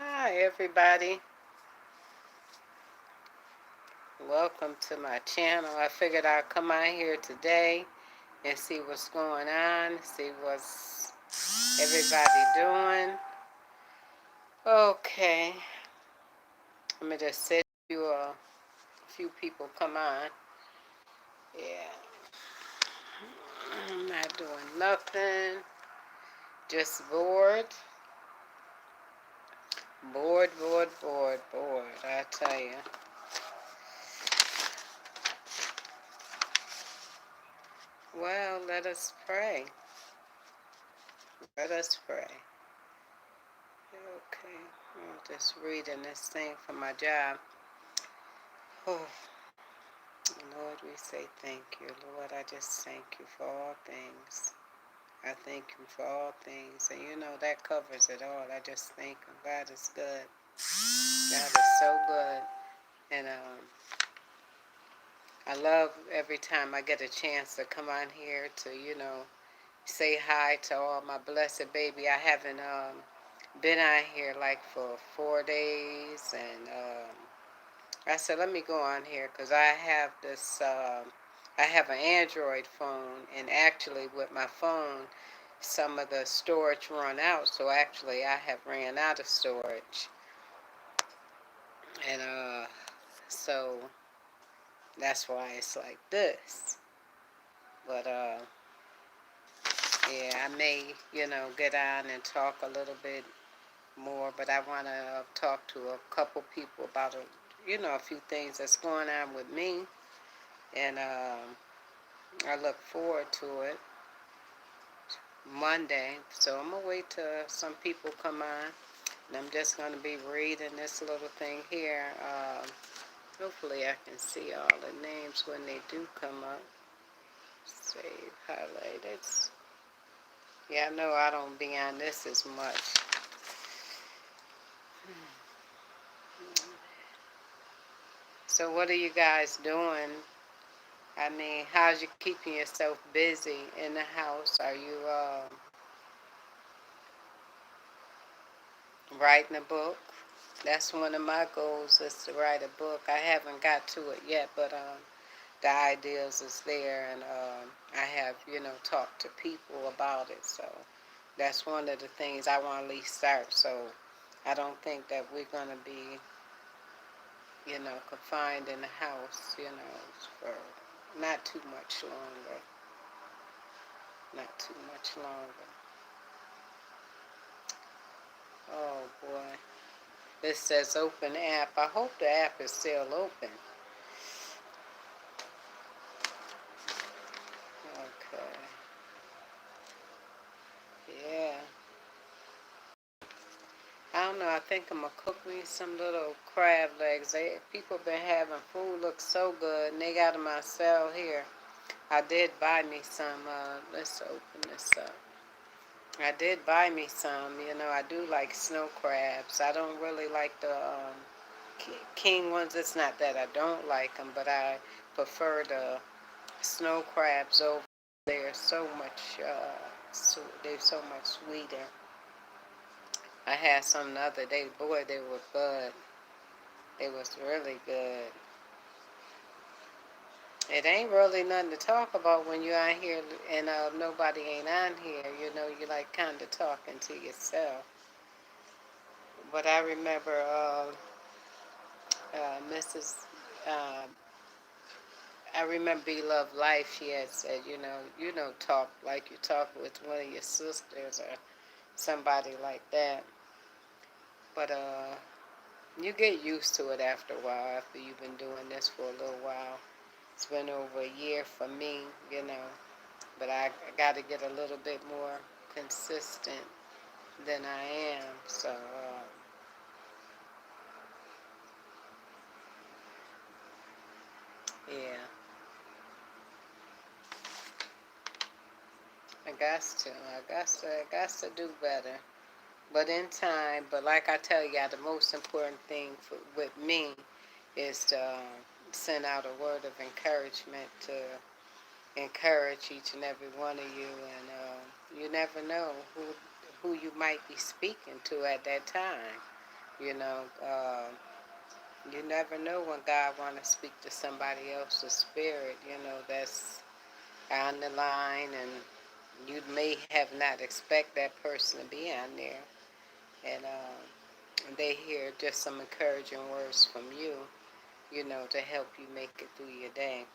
Hi, everybody. Welcome to my channel. I figured I'd come out here today and see what's going on, see what's everybody doing. Okay, let me just set you a few people come on. Yeah, I'm not doing nothing, just bored. Bored, I tell you. Well, let us pray. Let us pray. Okay, I'm just reading this thing for my job. Oh, Lord, we say thank you. Lord, I just thank you for all things. I thank you for all things. And you know, that covers it all. I just thank him. God is good. God is so good. And I love every time I get a chance to come on here to, say hi to all my blessed baby. I haven't been on here like for 4 days. And I said, let me go on here because I have this, I have an Android phone, and actually with my phone, some of the storage run out. So actually, I have ran out of storage, and so that's why it's like this. But yeah, I may, get on and talk a little bit more. But I want to talk to a couple people about a few things that's going on with me, and I look forward to it. Monday, so I'm gonna wait till some people come on, and I'm just gonna be reading this little thing here. Hopefully, I can see all the names when they do come up. Save, highlighted. Yeah, I know I don't be on this as much. So, what are you guys doing? I mean, how's you keeping yourself busy in the house? Are you writing a book? That's one of my goals is to write a book. I haven't got to it yet, but the ideas is there, and I have, talked to people about it. So that's one of the things I want to at least start. So I don't think that we're going to be, confined in the house, for not too much longer. Not too much longer. Oh boy. This says open app. I hope the app is still open. Okay. Yeah. I don't know. I think I'm gonna cook me some little crab legs. People been having food look so good, and they got them on sale here. I did buy me some. Let's open this up. I did buy me some. I do like snow crabs. I don't really like the king ones. It's not that I don't like them, but I prefer the snow crabs over. They're so much. They're so much sweeter. I had some the other day. Boy, they were good. It was really good. It ain't really nothing to talk about when you're out here and nobody ain't on here. You like kind of talking to yourself. But I remember Mrs. Uh, I remember Beloved Life. She had said, talk like you talk with one of your sisters or somebody like that. But you get used to it after a while. After you've been doing this for a little while. It's been over a year for me. But I got to get a little bit more consistent than I am. So, yeah, I got to do better. But in time, but like I tell you, the most important thing with me is to send out a word of encouragement to encourage each and every one of you. And you never know who you might be speaking to at that time. You know, you never know when God want to speak to somebody else's spirit, that's on the line, and you may have not expect that person to be on there. And they hear just some encouraging words from you, to help you make it through your day.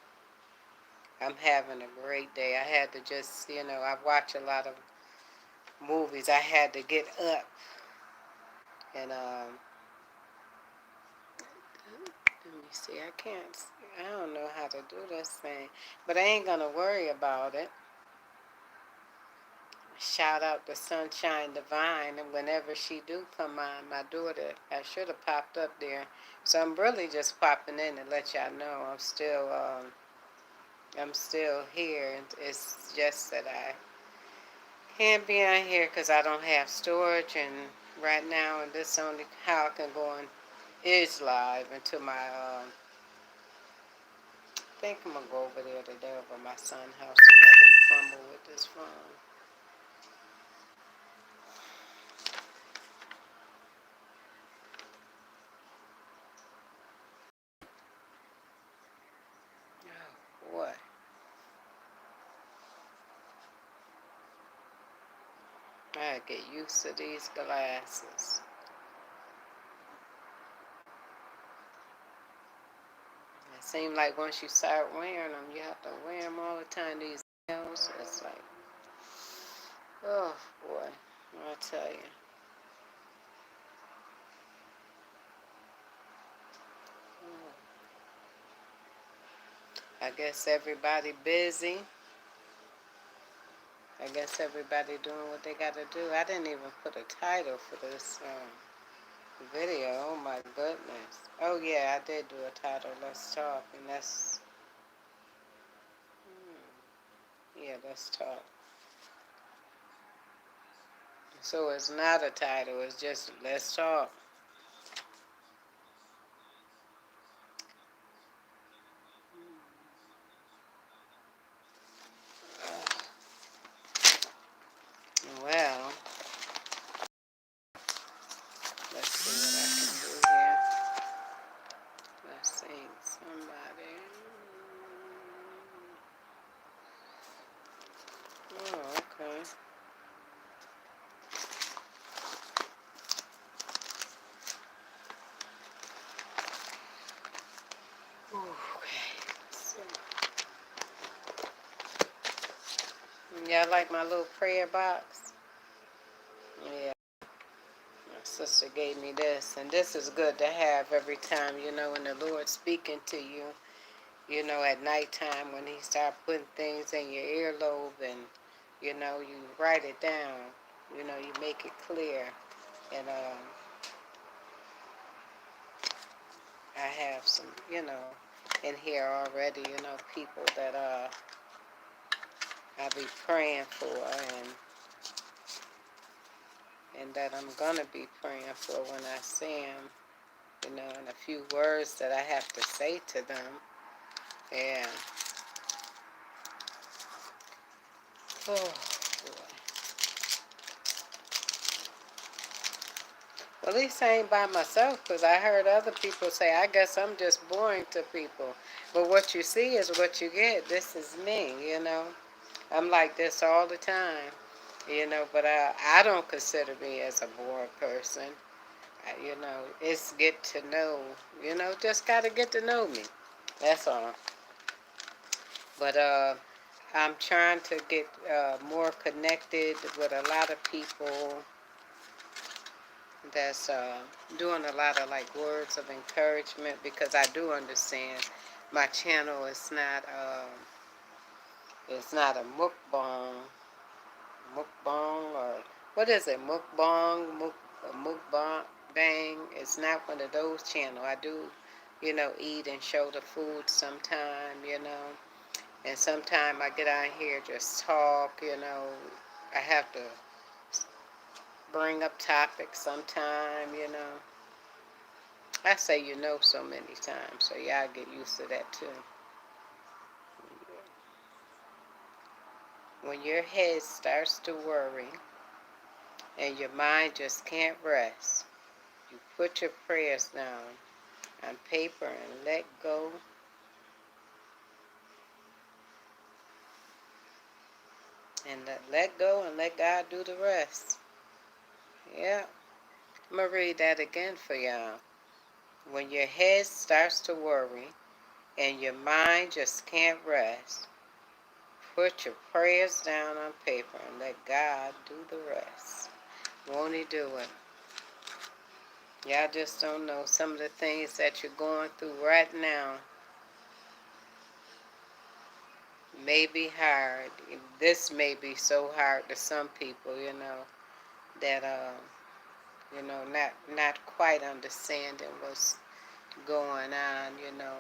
I'm having a great day. I had to just, I watch a lot of movies. I had to get up and let me see. I don't know how to do this thing, but I ain't gonna worry about it. Shout out to Sunshine Divine, and whenever she do come on, my daughter, I should have popped up there. So I'm really just popping in to let y'all know I'm still here. It's just that I can't be on here because I don't have storage, and right now, and this only how I can go on is live until my I think I'm gonna go over there today over my son's house and let him fumble with this phone. Oh boy. I get used to these glasses. It seems like once you start wearing them, you have to wear them all the time. These nails, it's like, oh boy, I tell you. I guess everybody busy. I guess everybody doing what they got to do. I didn't even put a title for this video. Oh my goodness. Oh yeah, I did do a title. Let's talk, and that's yeah. Let's talk. So it's not a title. It's just let's talk. Well, let's see what I can do here. Let's see somebody. Oh, okay. Okay. So, y'all like my little prayer box? Yeah. My sister gave me this, and this is good to have every time, when the Lord's speaking to you, at nighttime when he start putting things in your earlobe, and, you write it down, you make it clear. And I have some, in here already, people that I be praying for, and that I'm gonna be praying for when I see them, and a few words that I have to say to them. Yeah. Oh, boy. Well, at least I ain't by myself, because I heard other people say, I guess I'm just boring to people. But what you see is what you get. This is me. I'm like this all the time, but I don't consider me as a bored person. It's get to know, just got to get to know me. That's all. But I'm trying to get more connected with a lot of people that's doing a lot of like words of encouragement, because I do understand my channel is not it's not a mukbang, or what is it, mukbang bang. It's not one of those channels. I do eat and show the food sometime, and sometime I get on here just talk. I have to bring up topics sometime. I say so many times, so y'all get used to that too. When your head starts to worry and your mind just can't rest, you Put your prayers down on paper and let go. And let go and let God do the rest. Yeah. I'm going to read that again for y'all. When your head starts to worry and your mind just can't rest, put your prayers down on paper and let God do the rest. Won't He do it? Y'all just don't know some of the things that you're going through right now may be hard. This may be so hard to some people, that not quite understanding what's going on.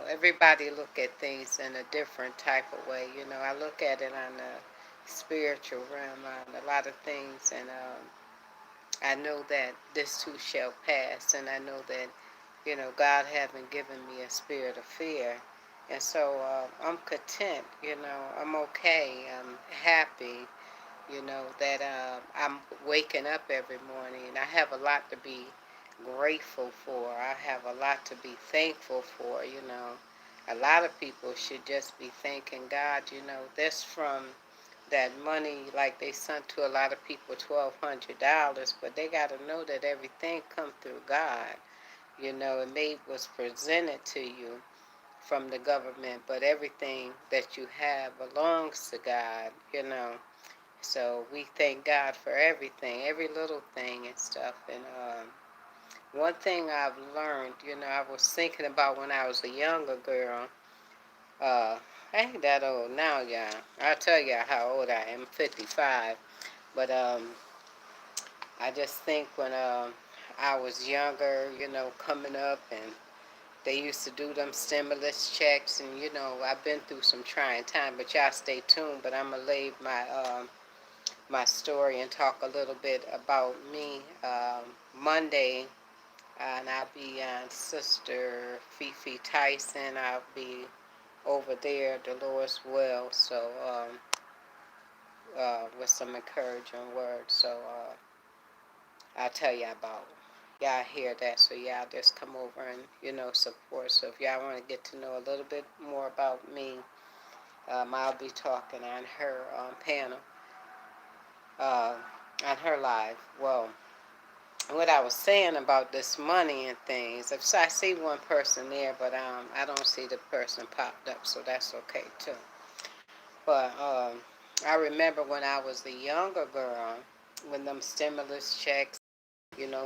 Everybody look at things in a different type of way. I look at it on the spiritual realm on a lot of things, and I know that this too shall pass, and I know that God haven't given me a spirit of fear. And so I'm content, I'm okay, I'm happy, that I'm waking up every morning. And I have a lot to be grateful for. I have a lot to be thankful for. A lot of people should just be thanking God, that's from that money, like they sent to a lot of people $1,200, but they got to know that everything come through God. It was presented to you from the government, but everything that you have belongs to God. So we thank God for everything, every little thing and stuff. And one thing I've learned, I was thinking about when I was a younger girl. I ain't that old now, y'all. I'll tell y'all how old I am, 55. But I just think when I was younger, coming up, and they used to do them stimulus checks, and I've been through some trying time. But y'all stay tuned. But I'm gonna leave my story and talk a little bit about me Monday, and I'll be on Sister Fifi Tyson. I'll be over there, Dolores Wells. So with some encouraging words. So I'll tell y'all about. Y'all hear that, so y'all just come over and support. So if y'all want to get to know a little bit more about me, I'll be talking on her panel, uh, on her live. Well, what I was saying about this money and things, if I see one person there, but I don't see the person popped up, so that's okay too. But I remember when I was a younger girl, when them stimulus checks,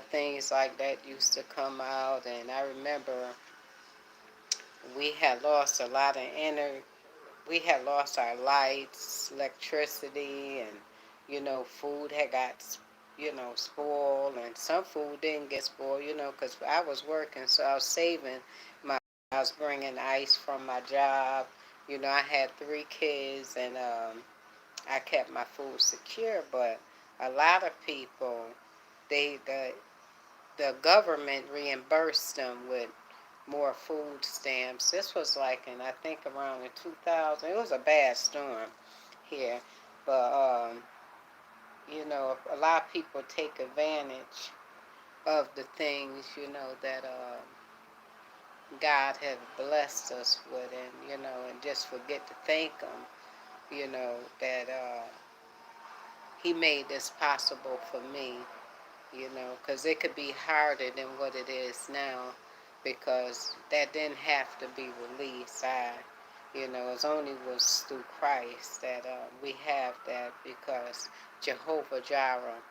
things like that used to come out, and I remember we had lost a lot of energy. We had lost our lights, electricity, and food had got spoiled, and some food didn't get spoiled, because I was working, so I was saving my. I was bringing ice from my job. I had 3 kids, and I kept my food secure. But a lot of people, the government reimbursed them with more food stamps. This was like in, I think, around in 2000. It was a bad storm here, but a lot of people take advantage of the things that God had blessed us with, and and just forget to thank Him. That He made this possible for me. Because it could be harder than what it is now, because that didn't have to be released. It only was through Christ that we have that, because Jehovah Jireh,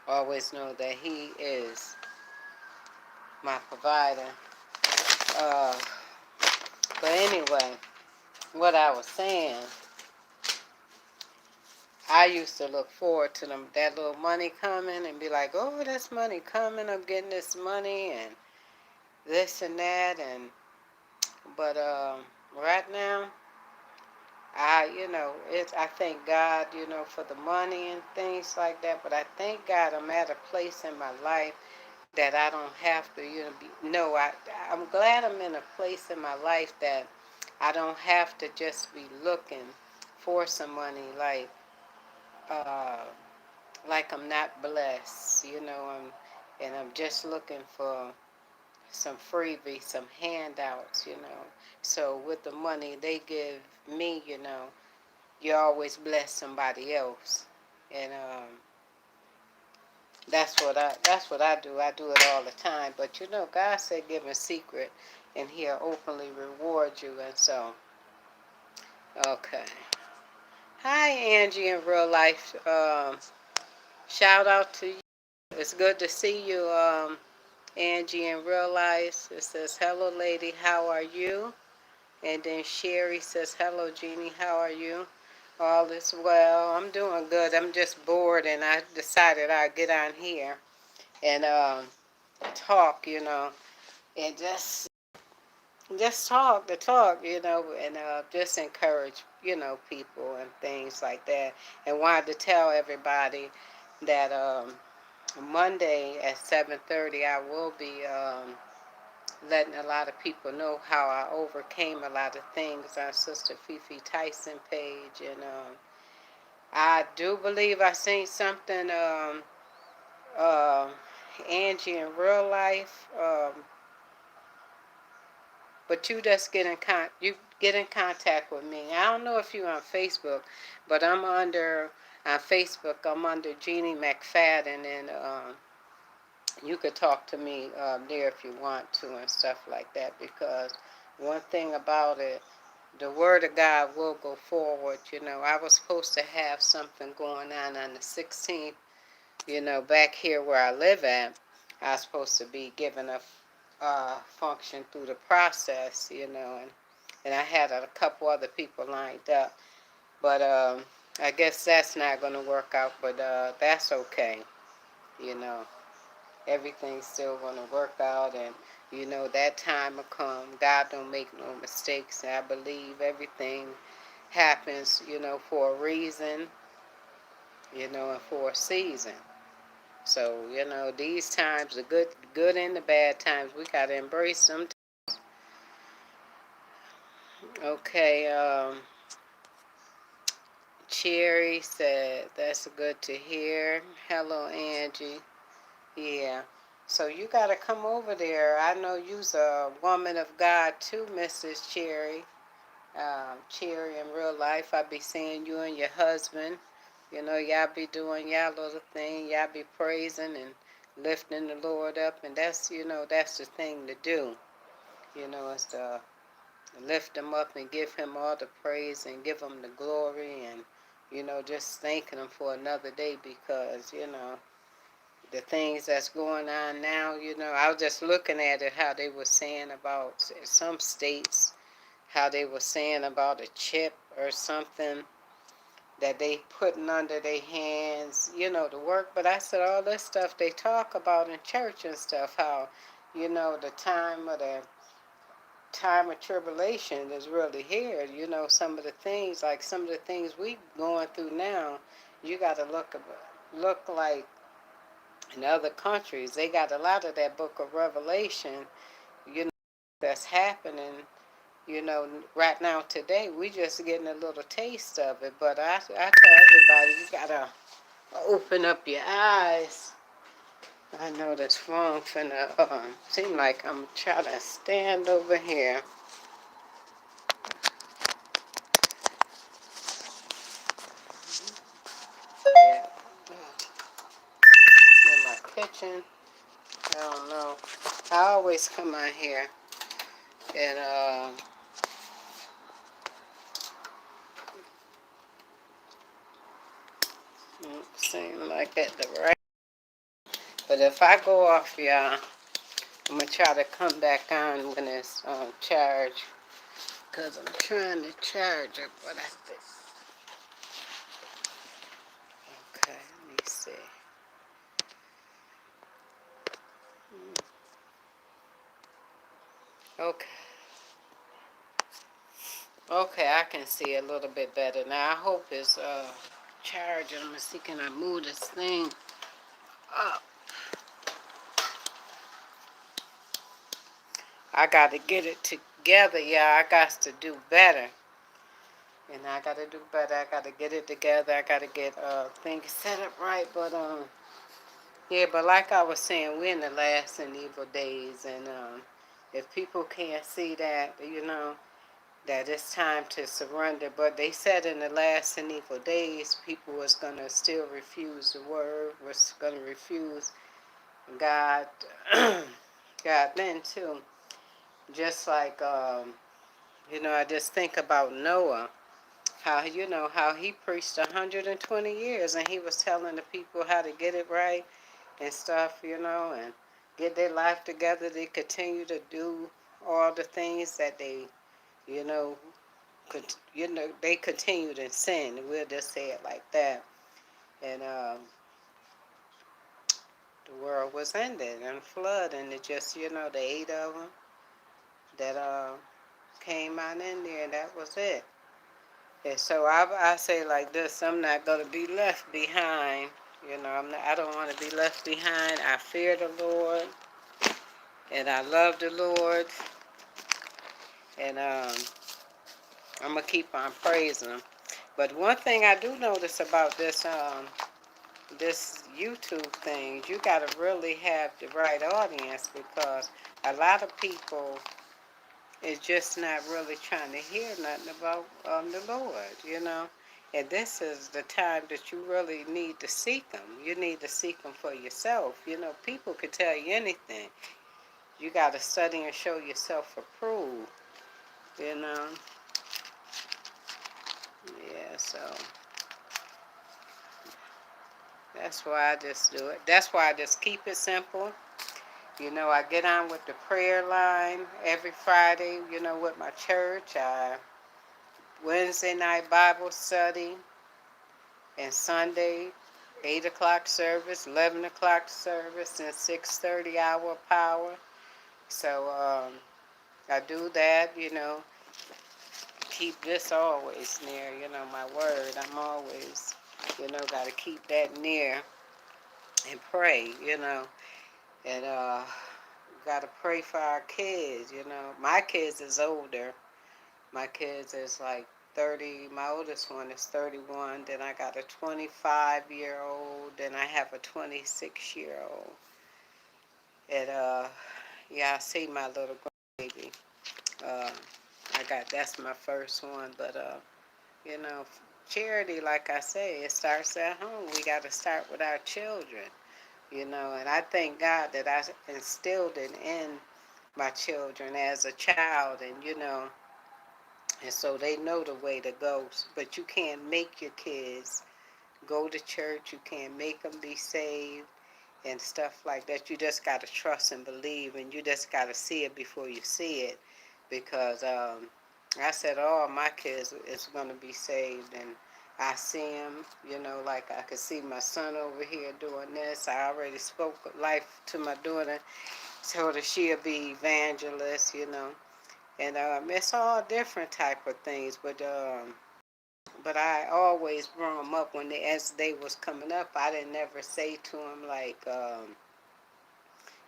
always know that He is my provider. Uh, but anyway, what I was saying, I used to look forward to that little money coming and be like, oh, that's money coming. I'm getting this money and this and that. But right now, I thank God, for the money and things like that. But I thank God I'm at a place in my life that I don't have to, I'm glad I'm in a place in my life that I don't have to just be looking for some money, uh, like I'm not blessed. And I'm just looking for some freebies, some handouts, So with the money they give me, you always bless somebody else. And that's what I do. I do it all the time. But God said give a secret and he'll openly reward you. And so, okay. Hi, Angie in real life. Shout out to you. It's good to see you, Angie in real life. It says, hello, lady. How are you? And then Sherry says, hello, Jeannie. How are you? All is well. I'm doing good. I'm just bored, and I decided I'd get on here and talk, and just talk the talk, and just encourage, people and things like that. And wanted to tell everybody that Monday at 7:30 I will be letting a lot of people know how I overcame a lot of things on Sister Fifi Tyson page, and I do believe I seen something, uh, Angie in real life. But you get in contact with me. I don't know if you're on Facebook, but on Facebook. I'm under Jeannie McFadden, and you could talk to me there if you want to and stuff like that. Because one thing about it, the Word of God will go forward. I was supposed to have something going on the 16th. Back here where I live at, I was supposed to be given a function through the process, and I had a couple other people lined up, but I guess that's not going to work out, but that's okay, you know. Everything's still going to work out, and that time will come. God don't make no mistakes, and I believe everything happens, for a reason, and for a season. So, these times, the good and the bad times, we got to embrace them. Okay, Cherry said, that's good to hear. Hello, Angie. Yeah. So you got to come over there. I know you's a woman of God too, Mrs. Cherry. Cherry in real life. I be seeing you and your husband. Y'all be doing y'all little thing. Y'all be praising and lifting the Lord up. And that's the thing to do. Is to lift him up and give him all the praise and give him the glory, and just thanking him for another day, because the things that's going on now, I was just looking at it, how they were saying about some states, how they were saying about a chip or something that they putting under their hands, to work. But I said all this stuff they talk about in church and stuff, how the time of tribulation is really here. Some of the things we going through now, you got to look like in other countries. They got a lot of that book of Revelation, you know, that's happening, right now today. We just getting a little taste of it. But I tell everybody, you got to open up your eyes. I know this phone finna, seem like I'm trying to stand over here. Yeah. In my kitchen. I don't know. I always come out here and seem like at the right. But if I go off, y'all, I'm gonna try to come back on when it's charged, cause I'm trying to charge it. But I think, okay, let me see. Okay. Okay, I can see a little bit better now. I hope it's charging. Let me see, can I move this thing up? I got to get it together, yeah. I got to do better. And I got to do better. I got to get it together. I got to get things set up right. But Yeah, but like I was saying, we're in the last and evil days, and if people can't see that, that it's time to surrender. But they said in the last and evil days, people was gonna still refuse the word, was gonna refuse God, God then too. Just like I just think about Noah, how how he preached 120 years, and he was telling the people how to get it right and stuff, and get their life together. They continue to do all the things that they, you know, they continued in sin. We'll just say it like that. And the world was ended and flood, and it just, the 8 of them that came out in there, and that was it. And so I say like this: I'm not gonna be left behind. I don't want to be left behind. I fear the Lord, and I love the Lord, and I'm gonna keep on praising Him. But one thing I do notice about this YouTube thing, you gotta really have the right audience, because a lot of people is just not really trying to hear nothing about the Lord. And this is the time that you really need to seek Him. You need to seek Him for yourself. People could tell you anything. You got to study and show yourself approved. You know. Yeah. So that's why I just do it. That's why I just keep it simple. I get on with the prayer line every Friday. With my church. Wednesday night Bible study. And Sunday, 8 o'clock service, 11 o'clock service, and 6:30 hour power. So I do that, keep this always near, my word. I'm always, got to keep that near and pray, and got to pray for our kids. My kids is older. My kids is like 30. My oldest one is 31. Then I got a 25-year-old. Then I have a 26-year-old. And yeah, I see my little baby. Uh, that's my first one. But you know, charity, like I say, it starts at home. We got to start with our children. And I thank God that I instilled it in my children as a child, and so they know the way to go. But you can't make your kids go to church. You can't make them be saved and stuff like that. You just got to trust and believe, and you just got to see it before you see it. Because I said all my kids is going to be saved, and I see them, like I could see my son over here doing this. I already spoke life to my daughter, told her she'll be evangelist. And it's all different type of things, but I always brought them up as they was coming up. I didn't never say to them like,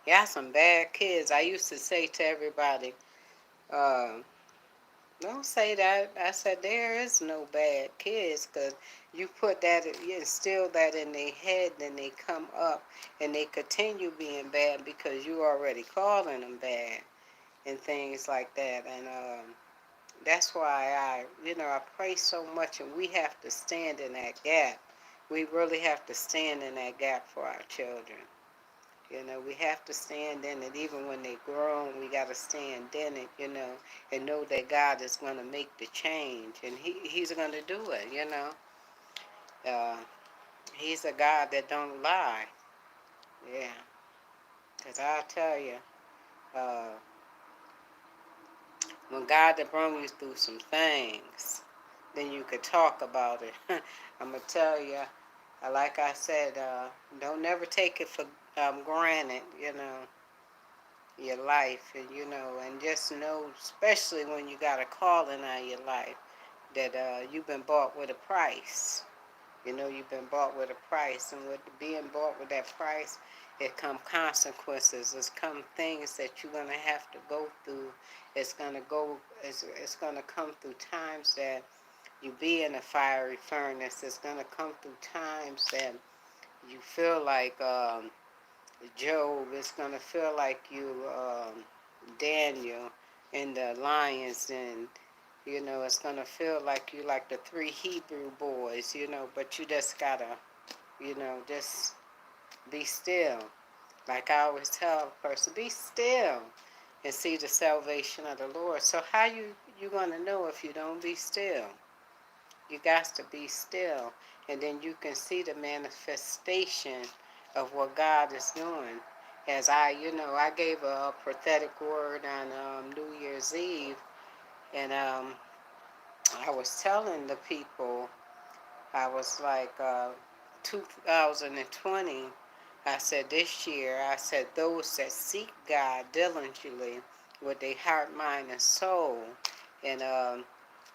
"Yeah, some bad kids." I used to say to everybody, uh, "Don't say that." I said, "There is no bad kids, 'cause you put that, you instill that in their head, then they come up and they continue being bad because you already calling them bad and things like that." And that's why I pray so much, and we have to stand in that gap. We really have to stand in that gap for our children. We have to stand in it. Even when they grown, we got to stand in it, and know that God is going to make the change, and He's going to do it. Uh, he's a God that don't lie. Yeah. Because I'll tell you, uh, when God had brought you through some things, then you could talk about it. I'm going to tell you, like I said, don't never take it for granted, your life. And just know, especially when you got a calling on your life, that you've been bought with a price. You've been bought with a price. And with being bought with that price, it come consequences. It's come things that you're going to have to go through. It's going to come through times that you be in a fiery furnace. It's going to come through times that you feel like Job. It's going to feel like you, Daniel, in the lions, and it's going to feel like you like the three Hebrew boys, but you just got to, just be still. Like I always tell a person, be still and see the salvation of the Lord. So how you going to know if you don't be still? You got to be still, and then you can see the manifestation of what God is doing. As I gave a prophetic word on New Year's Eve, and I was telling the people, I was like, 2020, I said this year, I said those that seek God diligently with their heart, mind, and soul, and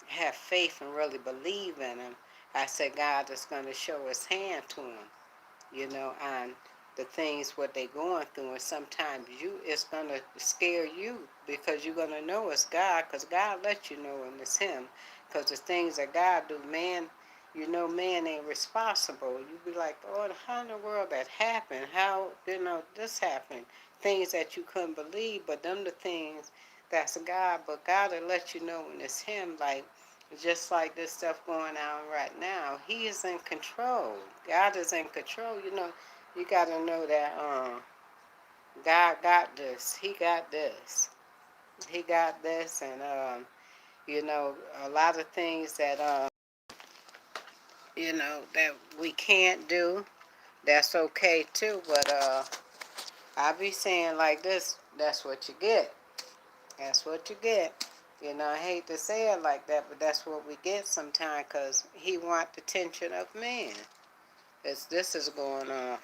have faith and really believe in Him, I said God is going to show His hand to them, on the things what they going through. And sometimes it's going to scare you because you're going to know it's God, because God lets you know when it's Him. Because the things that God do, man, man ain't responsible. You be like, oh, how in the world that happened? How, this happened? Things that you couldn't believe, but them the things that's God. But God will let you know when it's Him. Like, just like this stuff going on right now, He is in control. God is in control. You got to know that God got this. He got this. He got this, and a lot of things that that we can't do. That's okay too. But I be saying like this. That's what you get. That's what you get. I hate to say it like that, but that's what we get sometimes, because He want the attention of man. This is going on.